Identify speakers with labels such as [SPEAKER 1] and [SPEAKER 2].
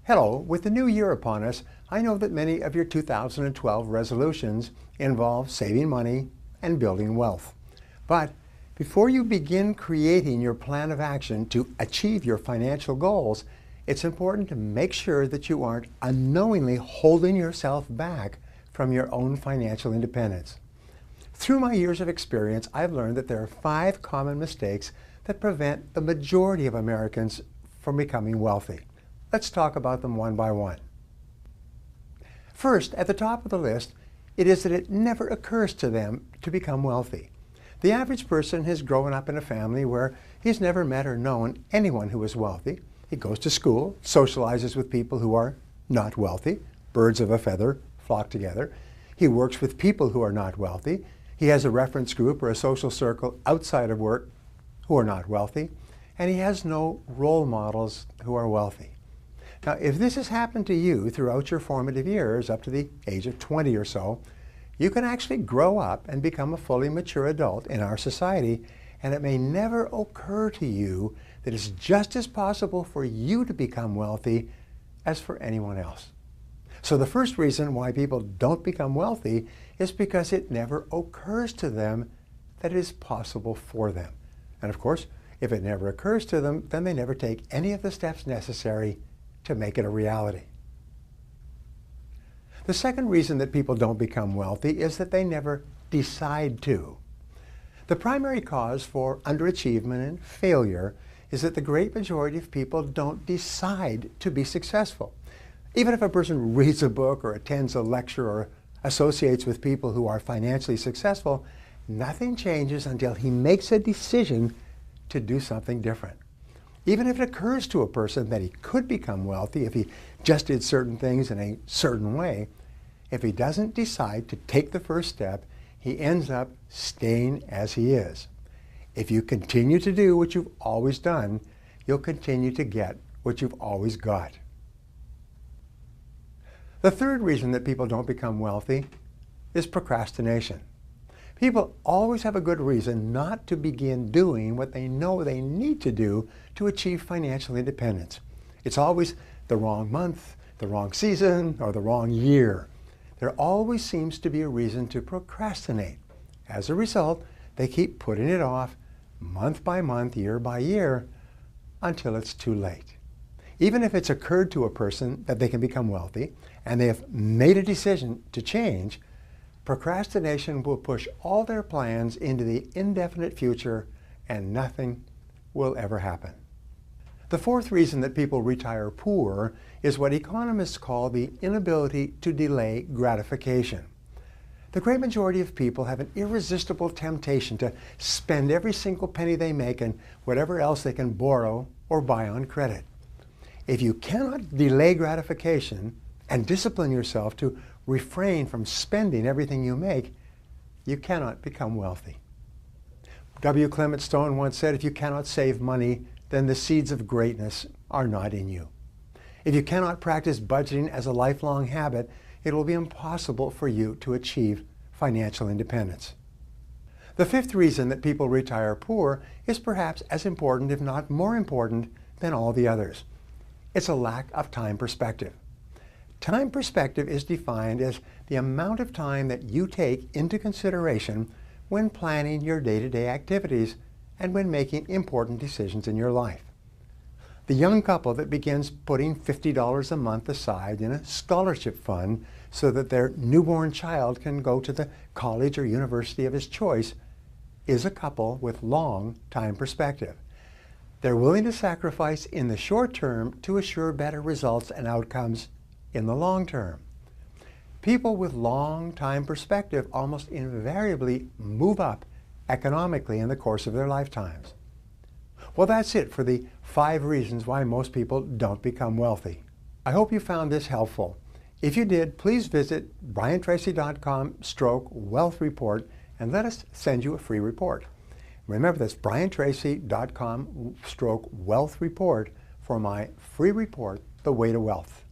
[SPEAKER 1] Hello, with the new year upon us, I know that many of your 2012 resolutions involve saving money and building wealth. But before you begin creating your plan of action to achieve your financial goals, it's important to make sure that you aren't unknowingly holding yourself back from your own financial independence. Through my years of experience, I've learned that there are 5 common mistakes that prevent the majority of Americans from becoming wealthy. Let's talk about them one by one. First, at the top of the list, it is that it never occurs to them to become wealthy. The average person has grown up in a family where he's never met or known anyone who is wealthy. He goes to school, socializes with people who are not wealthy. Birds of a feather flock together. He works with people who are not wealthy. He has a reference group or a social circle outside of work who are not wealthy. And he has no role models who are wealthy. Now, if this has happened to you throughout your formative years, up to the age of 20 or so, you can actually grow up and become a fully mature adult in our society, and it may never occur to you that it's just as possible for you to become wealthy as for anyone else. So the first reason why people don't become wealthy is because it never occurs to them that it is possible for them. And of course, if it never occurs to them, then they never take any of the steps necessary to make it a reality. The second reason that people don't become wealthy is that they never decide to. The primary cause for underachievement and failure is that the great majority of people don't decide to be successful. Even if a person reads a book or attends a lecture or associates with people who are financially successful, nothing changes until he makes a decision to do something different. Even if it occurs to a person that he could become wealthy if he just did certain things in a certain way, if he doesn't decide to take the first step, he ends up staying as he is. If you continue to do what you've always done, you'll continue to get what you've always got. The third reason that people don't become wealthy is procrastination. People always have a good reason not to begin doing what they know they need to do to achieve financial independence. It's always the wrong month, the wrong season, or the wrong year. There always seems to be a reason to procrastinate. As a result, they keep putting it off month by month, year by year, until it's too late. Even if it's occurred to a person that they can become wealthy and they have made a decision to change, procrastination will push all their plans into the indefinite future and nothing will ever happen. The fourth reason that people retire poor is what economists call the inability to delay gratification. The great majority of people have an irresistible temptation to spend every single penny they make and whatever else they can borrow or buy on credit. If you cannot delay gratification and discipline yourself to refrain from spending everything you make, you cannot become wealthy. W. Clement Stone once said, if you cannot save money, then the seeds of greatness are not in you. If you cannot practice budgeting as a lifelong habit, it will be impossible for you to achieve financial independence. The fifth reason that people retire poor is perhaps as important, if not more important, than all the others. It's a lack of time perspective. Time perspective is defined as the amount of time that you take into consideration when planning your day-to-day activities and when making important decisions in your life. The young couple that begins putting $50 a month aside in a scholarship fund so that their newborn child can go to the college or university of his choice is a couple with long time perspective. They're willing to sacrifice in the short term to assure better results and outcomes in the long term. People with long time perspective almost invariably move up economically in the course of their lifetimes. Well, that's it for the 5 reasons why most people don't become wealthy. I hope you found this helpful. If you did, please visit briantracy.com/wealth report and let us send you a free report. Remember, that's briantracy.com/wealth report for my free report, The Way to Wealth.